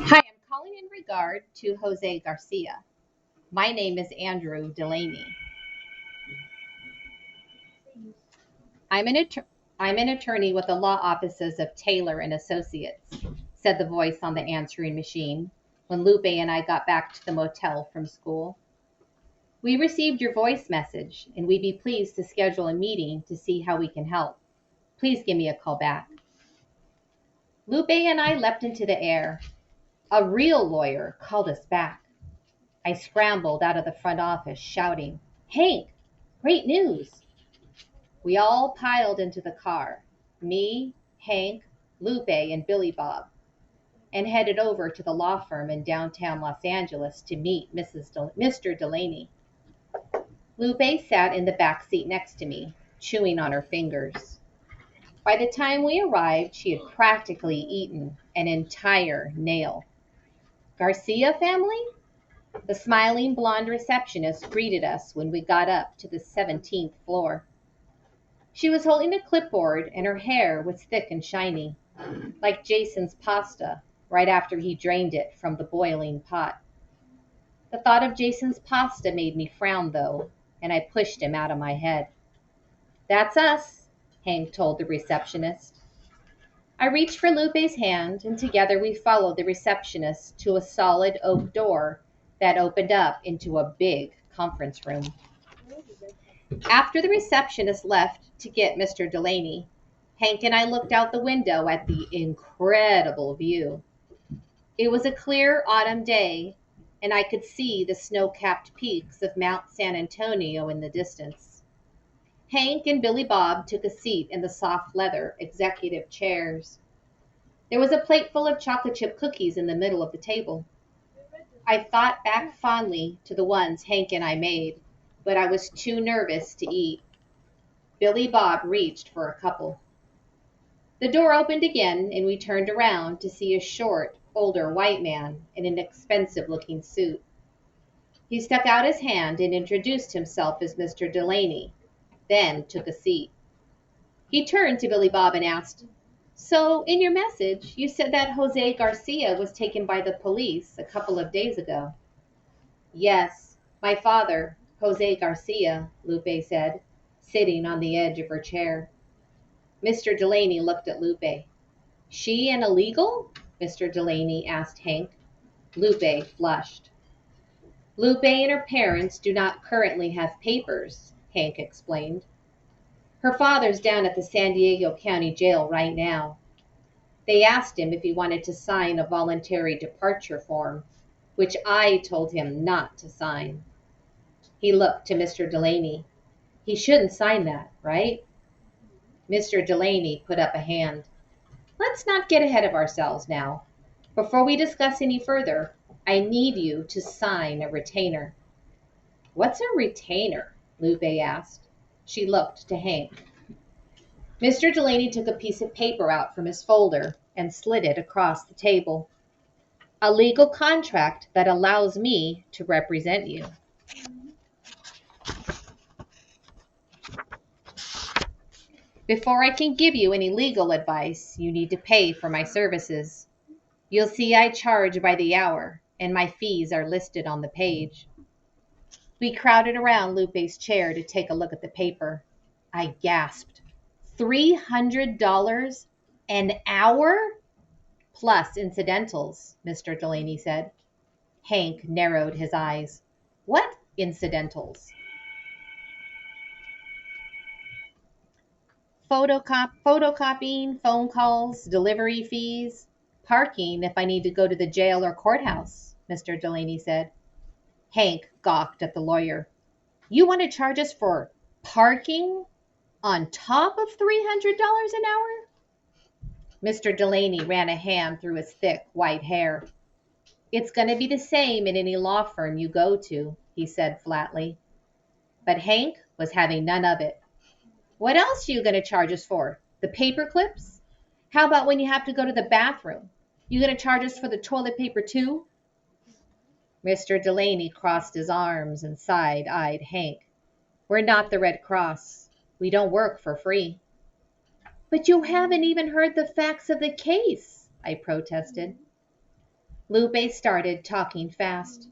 Hi, I'm calling in regard to Jose Garcia. My name is Andrew Delaney. I'm an att- I'm an attorney with the law offices of Taylor and Associates, said the voice on the answering machine when Lupe and I got back to the motel from school. We received your voice message and we'd be pleased to schedule a meeting to see how we can help. Please give me a call back. Lupe and I leapt into the air. A real lawyer called us back. I scrambled out of the front office shouting, "Hank, great news!" We all piled into the car, me, Hank, Lupe, and Billy Bob, and headed over to the law firm in downtown Los Angeles to meet Mr. Delaney. Lupe sat in the back seat next to me, chewing on her fingers. By the time we arrived, she had practically eaten an entire nail. Garcia family? The smiling blonde receptionist greeted us when we got up to the 17th floor. She was holding a clipboard and her hair was thick and shiny, like Jason's pasta right after he drained it from the boiling pot. The thought of Jason's pasta made me frown, though, and I pushed him out of my head. "That's us," Hank told the receptionist. I reached for Lupe's hand, and together we followed the receptionist to a solid oak door that opened up into a big conference room. After the receptionist left to get Mr. Delaney, Hank and I looked out the window at the incredible view. It was a clear autumn day, and I could see the snow capped peaks of Mount San Antonio in the distance. Hank and Billy Bob took a seat in the soft leather executive chairs. There was a plate full of chocolate chip cookies in the middle of the table. I thought back fondly to the ones Hank and I made, but I was too nervous to eat. Billy Bob reached for a couple. The door opened again, and we turned around to see a short, older white man in an expensive looking suit. He stuck out his hand and introduced himself as Mr. Delaney, then took a seat. He turned to Billy Bob and asked, "So, in your message, you said that Jose Garcia was taken by the police a couple of days ago." "Yes, my father, Jose Garcia," Lupe said, sitting on the edge of her chair. Mr. Delaney looked at Lupe. "She an illegal?" Mr. Delaney asked Hank. Lupe flushed. "Lupe and her parents do not currently have papers," Hank explained. "Her father's down at the San Diego County Jail right now. They asked him if he wanted to sign a voluntary departure form, which I told him not to sign." He looked to Mr. Delaney. "He shouldn't sign that, right?" Mr. Delaney put up a hand. "Let's not get ahead of ourselves now. Before we discuss any further, I need you to sign a retainer." "What's a retainer?" Lupe asked. She looked to Hank. Mr. Delaney took a piece of paper out from his folder and slid it across the table. "A legal contract that allows me to represent you." "Before I can give you any legal advice, you need to pay for my services. You'll see I charge by the hour, and my fees are listed on the page." We crowded around Lupe's chair to take a look at the paper. I gasped. $300 an hour? "Plus incidentals," Mr. Delaney said. Hank narrowed his eyes. "What incidentals?" "Photocopying, phone calls, delivery fees, parking if I need to go to the jail or courthouse," Mr. Delaney said. Hank gawked at the lawyer. "You want to charge us for parking on top of $300 an hour?" Mr. Delaney ran a hand through his thick white hair. "It's going to be the same in any law firm you go to," he said flatly. But Hank was having none of it. "What else are you going to charge us for? The paper clips? How about when you have to go to the bathroom? You going to charge us for the toilet paper too?" Mr. Delaney crossed his arms and side-eyed Hank. "We're not the Red Cross. We don't work for free." But you haven't even heard the facts of the case, I protested. Lupe started talking fast.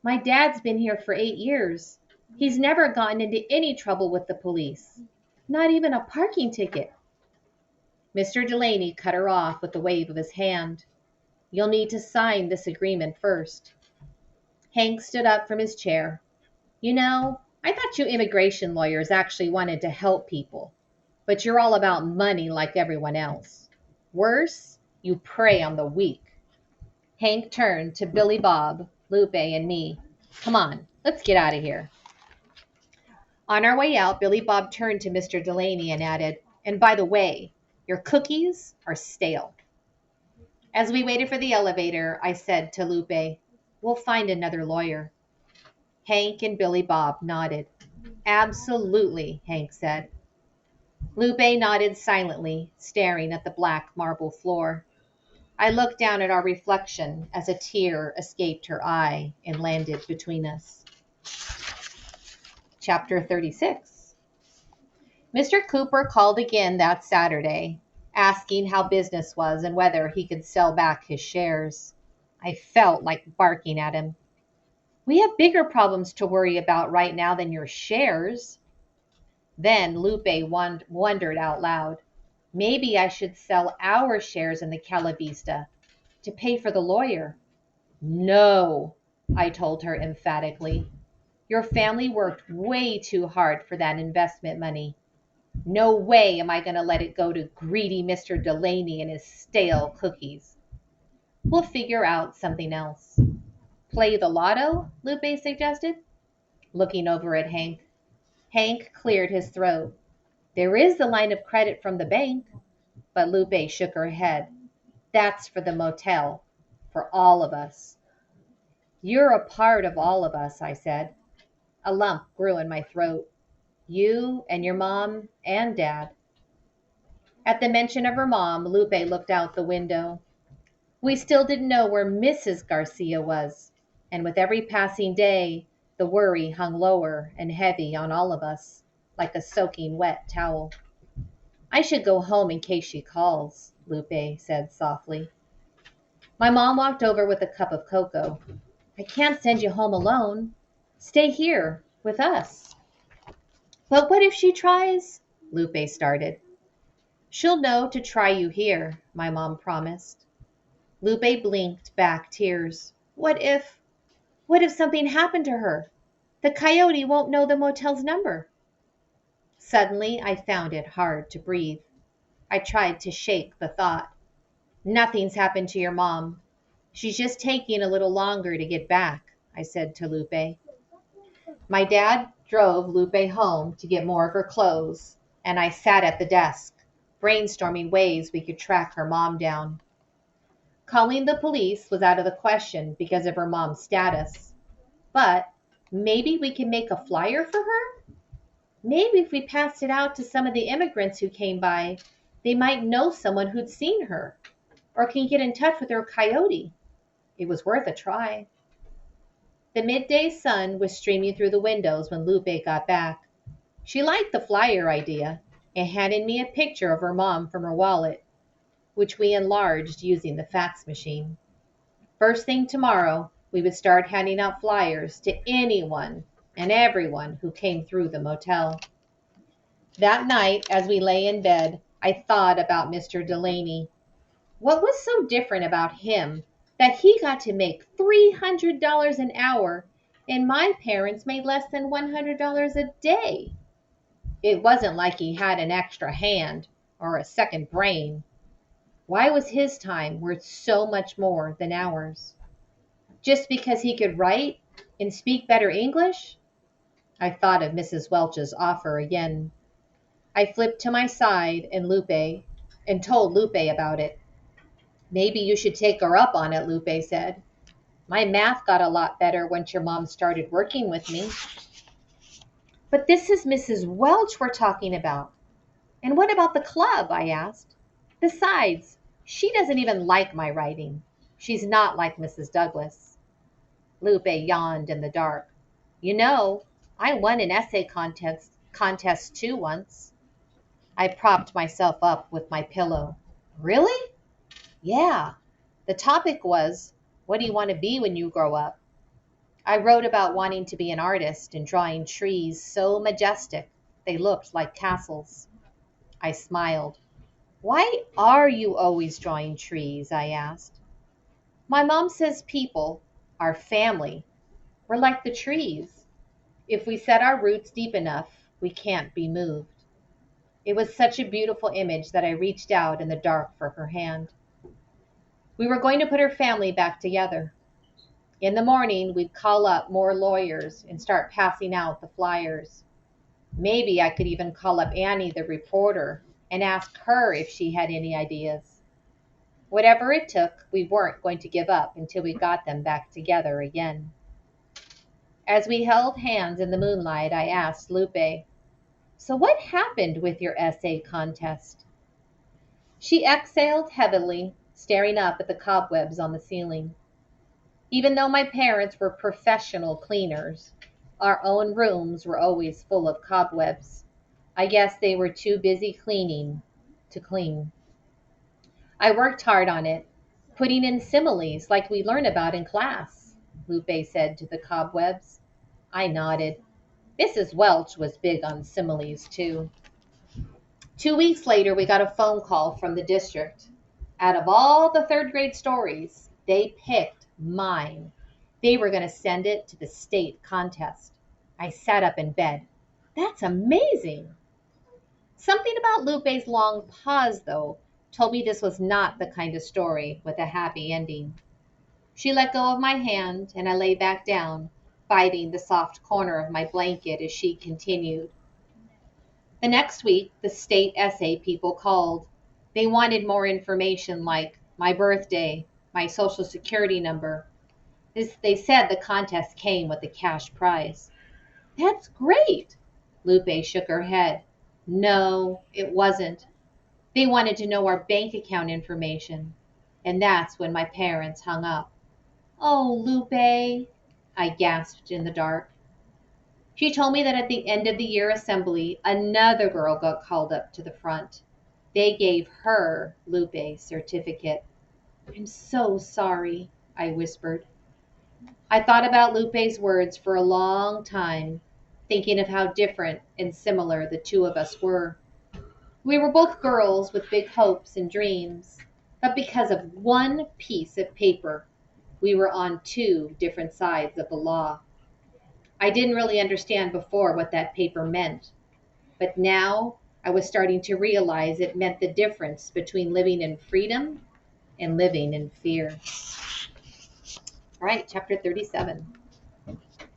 My dad's been here for 8 years. He's never gotten into any trouble with the police. Not even a parking ticket. Mr. Delaney cut her off with a wave of his hand. You'll need to sign this agreement first. Hank stood up from his chair. You know, I thought you immigration lawyers actually wanted to help people, but you're all about money like everyone else. Worse, you prey on the weak. Hank turned to Billy Bob, Lupe, and me. Come on, let's get out of here. On our way out, Billy Bob turned to Mr. Delaney and added, and by the way, your cookies are stale. As we waited for the elevator, I said to Lupe, we'll find another lawyer. Hank and Billy Bob nodded. Absolutely, Hank said. Lupe nodded silently, staring at the black marble floor. I looked down at our reflection as a tear escaped her eye and landed between us. Chapter 36. Mr. Cooper called again that Saturday, asking how business was and whether he could sell back his shares. I felt like barking at him. We have bigger problems to worry about right now than your shares. Then Lupe wondered out loud. Maybe I should sell our shares in the Calavista to pay for the lawyer. No, I told her emphatically. Your family worked way too hard for that investment money. No way am I going to let it go to greedy Mr. Delaney and his stale cookies. We'll figure out something else. Play the lotto, Lupe suggested, looking over at Hank. Hank cleared his throat. There is the line of credit from the bank. But Lupe shook her head. That's for the motel, for all of us. You're a part of all of us, I said. A lump grew in my throat. You and your mom and dad. At the mention of her mom, Lupe looked out the window. We still didn't know where Mrs. Garcia was, and with every passing day, the worry hung lower and heavy on all of us, like a soaking wet towel. I should go home in case she calls, Lupe said softly. My mom walked over with a cup of cocoa. I can't send you home alone. Stay here with us. But what if she tries? Lupe started. She'll know to try you here, my mom promised. Lupe blinked back tears. What if something happened to her? The coyote won't know the motel's number. Suddenly, I found it hard to breathe. I tried to shake the thought. Nothing's happened to your mom. She's just taking a little longer to get back, I said to Lupe. My dad drove Lupe home to get more of her clothes, and I sat at the desk, brainstorming ways we could track her mom down. Calling the police was out of the question because of her mom's status. But maybe we can make a flyer for her? Maybe if we passed it out to some of the immigrants who came by, they might know someone who'd seen her, or can get in touch with her coyote. It was worth a try. The midday sun was streaming through the windows when Lupe got back. She liked the flyer idea and handed me a picture of her mom from her wallet, which we enlarged using the fax machine. First thing tomorrow, we would start handing out flyers to anyone and everyone who came through the motel. That night, as we lay in bed, I thought about Mr. Delaney. What was so different about him that he got to make $300 an hour and my parents made less than $100 a day? It wasn't like he had an extra hand or a second brain. Why was his time worth so much more than ours? Just because he could write and speak better English? I thought of Mrs. Welch's offer again. I flipped to my side and told Lupe about it. Maybe you should take her up on it, Lupe said. My math got a lot better once your mom started working with me. But this is Mrs. Welch we're talking about. And what about the club? I asked. Besides, she doesn't even like my writing. She's not like Mrs. Douglas. Lupe yawned in the dark. You know, I won an essay contest too once. I propped myself up with my pillow. Really? Yeah. The topic was, what do you want to be when you grow up? I wrote about wanting to be an artist and drawing trees so majestic they looked like castles. I smiled. Why are you always drawing trees? I asked. My mom says people, our family, we're like the trees. If we set our roots deep enough, we can't be moved. It was such a beautiful image that I reached out in the dark for her hand. We were going to put her family back together. In the morning, we'd call up more lawyers and start passing out the flyers. Maybe I could even call up Annie, the reporter, and ask her if she had any ideas. Whatever it took, we weren't going to give up until we got them back together again. As we held hands in the moonlight, I asked Lupe, so what happened with your essay contest? She exhaled heavily, staring up at the cobwebs on the ceiling. Even though my parents were professional cleaners, our own rooms were always full of cobwebs. I guess they were too busy cleaning to clean. I worked hard on it, putting in similes like we learn about in class, Lupe said to the cobwebs. I nodded. Mrs. Welch was big on similes, too. 2 weeks later, we got a phone call from the district. Out of all the third grade stories, they picked mine. They were going to send it to the state contest. I sat up in bed. That's amazing. Something about Lupe's long pause, though, told me this was not the kind of story with a happy ending. She let go of my hand, and I lay back down, biting the soft corner of my blanket as she continued. The next week, the state essay people called. They wanted more information like my birthday, my social security number. They said the contest came with a cash prize. That's great. Lupe shook her head. No, it wasn't. They wanted to know our bank account information. And that's when my parents hung up. Oh, Lupe, I gasped in the dark. She told me that at the end of the year assembly, another girl got called up to the front. They gave her Lupe's certificate. I'm so sorry, I whispered. I thought about Lupe's words for a long time, thinking of how different and similar the two of us were. We were both girls with big hopes and dreams, but because of one piece of paper, we were on two different sides of the law. I didn't really understand before what that paper meant, but now I was starting to realize it meant the difference between living in freedom and living in fear. All right, chapter 37.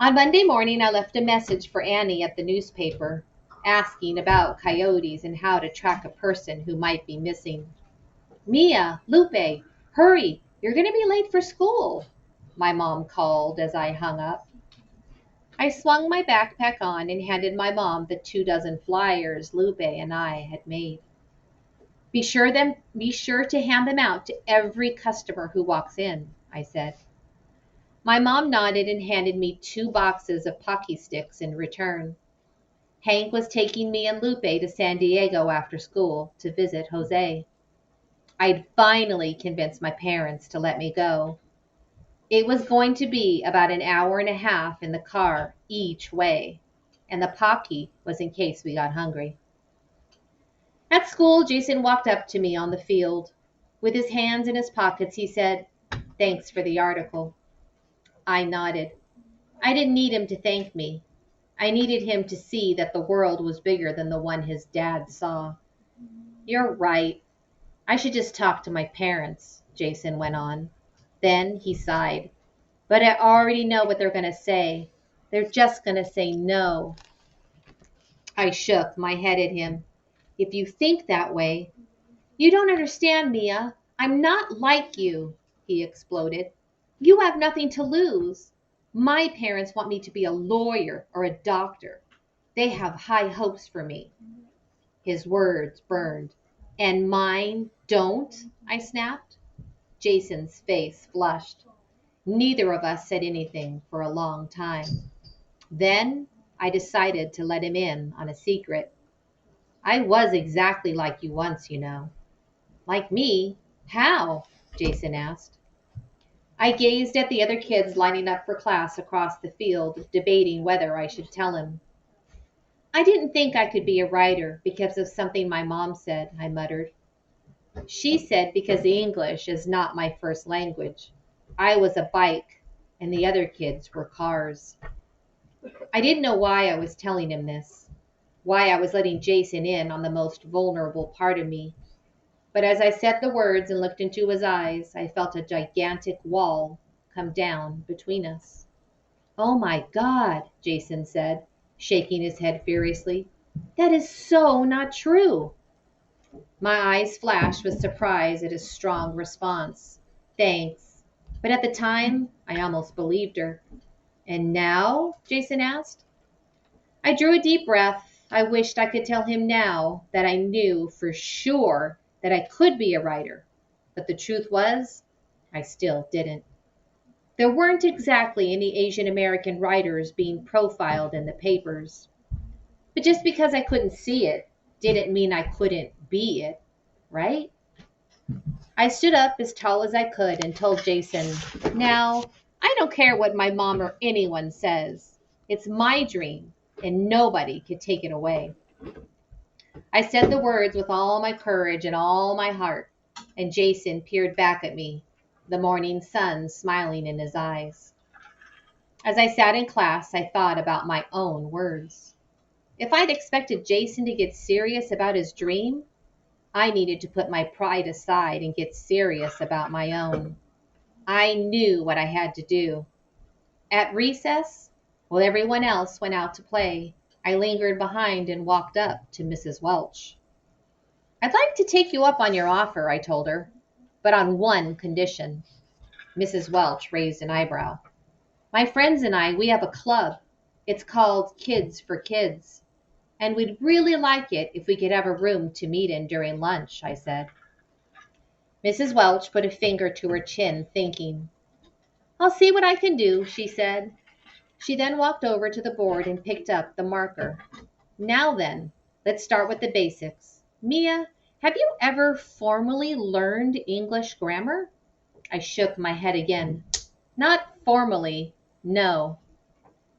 On Monday morning, I left a message for Annie at the newspaper asking about coyotes and how to track a person who might be missing. Mia, Lupe, hurry, you're going to be late for school, my mom called as I hung up. I swung my backpack on and handed my mom the 2 dozen flyers Lupe and I had made. Be sure to hand them out to every customer who walks in, I said. My mom nodded and handed me 2 boxes of Pocky sticks in return. Hank was taking me and Lupe to San Diego after school to visit Jose. I'd finally convinced my parents to let me go. It was going to be about an hour and a half in the car each way, and the Pocky was in case we got hungry. At school, Jason walked up to me on the field. With his hands in his pockets, he said, "Thanks for the article." I nodded. I didn't need him to thank me. I needed him to see that the world was bigger than the one his dad saw. You're right. I should just talk to my parents, Jason went on. Then he sighed. But I already know what they're going to say. They're just going to say no. I shook my head at him. If you think that way, you don't understand, Mia. I'm not like you, he exploded. You have nothing to lose. My parents want me to be a lawyer or a doctor. They have high hopes for me. His words burned. And mine don't? I snapped. Jason's face flushed. Neither of us said anything for a long time. Then I decided to let him in on a secret. I was exactly like you once, you know. Like me? How? Jason asked. I gazed at the other kids lining up for class across the field, debating whether I should tell him. I didn't think I could be a writer because of something my mom said, I muttered. She said because English is not my first language. I was a bike, and the other kids were cars. I didn't know why I was telling him this, why I was letting Jason in on the most vulnerable part of me. But as I said the words and looked into his eyes, I felt a gigantic wall come down between us. Oh my God, Jason said, shaking his head furiously. That is so not true. My eyes flashed with surprise at his strong response. Thanks. But at the time, I almost believed her. And now? Jason asked. I drew a deep breath. I wished I could tell him now that I knew for sure that I could be a writer. But the truth was, I still didn't. There weren't exactly any Asian American writers being profiled in the papers. But just because I couldn't see it didn't mean I couldn't be it, right? I stood up as tall as I could and told Jason, now, I don't care what my mom or anyone says. It's my dream, and nobody could take it away. I said the words with all my courage and all my heart, and Jason peered back at me, the morning sun smiling in his eyes. As I sat in class, I thought about my own words. If I'd expected Jason to get serious about his dream, I needed to put my pride aside and get serious about my own. I knew what I had to do. At recess, while everyone else went out to play, I lingered behind and walked up to Mrs. Welch. I'd like to take you up on your offer, I told her, but on one condition. Mrs. Welch raised an eyebrow. My friends and I, we have a club. It's called Kids for Kids. And we'd really like it if we could have a room to meet in during lunch, I said. Mrs. Welch put a finger to her chin, thinking. I'll see what I can do, she said. She then walked over to the board and picked up the marker. Now then, let's start with the basics. Mia, have you ever formally learned English grammar? I shook my head again. Not formally, no.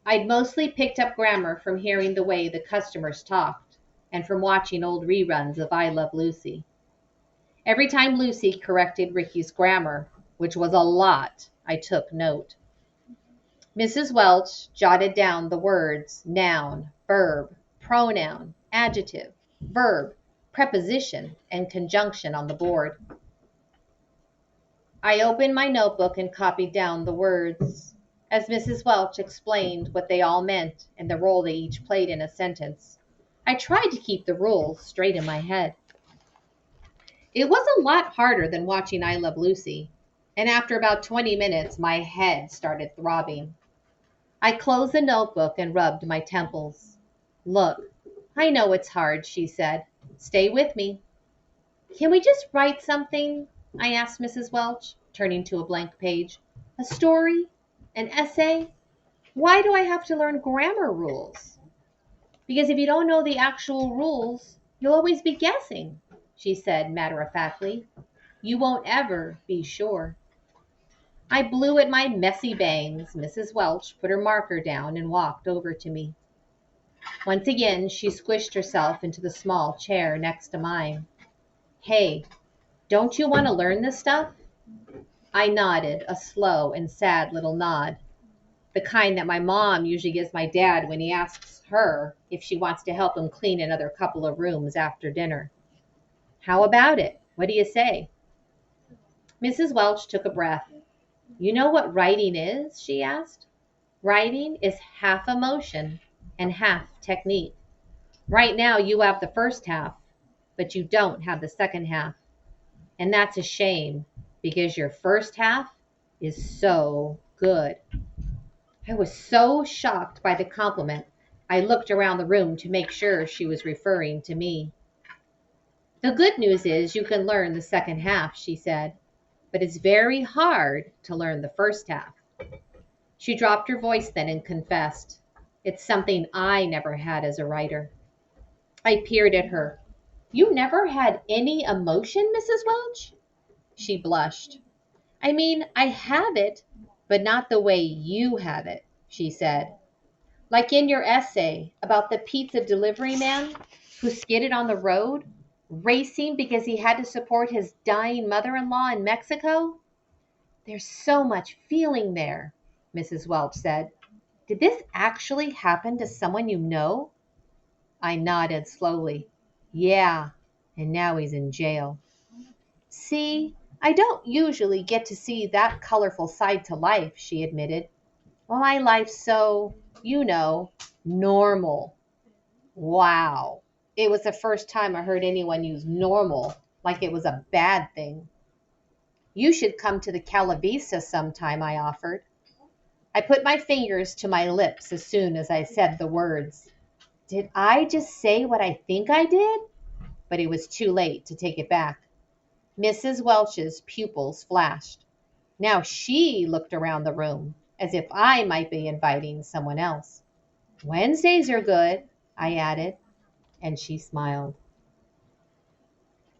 I'd mostly picked up grammar from hearing the way the customers talked and from watching old reruns of I Love Lucy. Every time Lucy corrected Ricky's grammar, which was a lot, I took note. Mrs. Welch jotted down the words noun, verb, pronoun, adjective, verb, preposition, and conjunction on the board. I opened my notebook and copied down the words. As Mrs. Welch explained what they all meant and the role they each played in a sentence, I tried to keep the rules straight in my head. It was a lot harder than watching I Love Lucy, and after about 20 minutes, my head started throbbing. I closed the notebook and rubbed my temples. Look, I know it's hard, she said. Stay with me. Can we just write something? I asked Mrs. Welch, turning to a blank page. A story? An essay? Why do I have to learn grammar rules? Because if you don't know the actual rules, you'll always be guessing, she said matter-of-factly. You won't ever be sure. I blew at my messy bangs. Mrs. Welch put her marker down and walked over to me. Once again, she squished herself into the small chair next to mine. Hey, don't you want to learn this stuff? I nodded, a slow and sad little nod, the kind that my mom usually gives my dad when he asks her if she wants to help him clean another couple of rooms after dinner. How about it? What do you say? Mrs. Welch took a breath. You know what writing is? She asked. Writing is half emotion and half technique. Right now you have the first half, but you don't have the second half. And that's a shame because your first half is so good. I was so shocked by the compliment, I looked around the room to make sure she was referring to me. The good news is you can learn the second half, she said, but it's very hard to learn the first half. She dropped her voice then and confessed, it's something I never had as a writer. I peered at her. You never had any emotion, Mrs. Welch? She blushed. I mean, I have it, but not the way you have it, she said. Like in your essay about the pizza delivery man who skidded on the road, racing because he had to support his dying mother in law in Mexico. There's so much feeling there, Mrs. Welch said. Did this actually happen to someone you know? I nodded slowly. Yeah, and now he's in jail. See, I don't usually get to see that colorful side to life, she admitted. Well, my life's so, you know, normal. Wow. It was the first time I heard anyone use normal like it was a bad thing. You should come to the Calavisa sometime, I offered. I put my fingers to my lips as soon as I said the words. Did I just say what I think I did? But it was too late to take it back. Mrs. Welch's pupils flashed. Now she looked around the room as if I might be inviting someone else. Wednesdays are good, I added, and she smiled.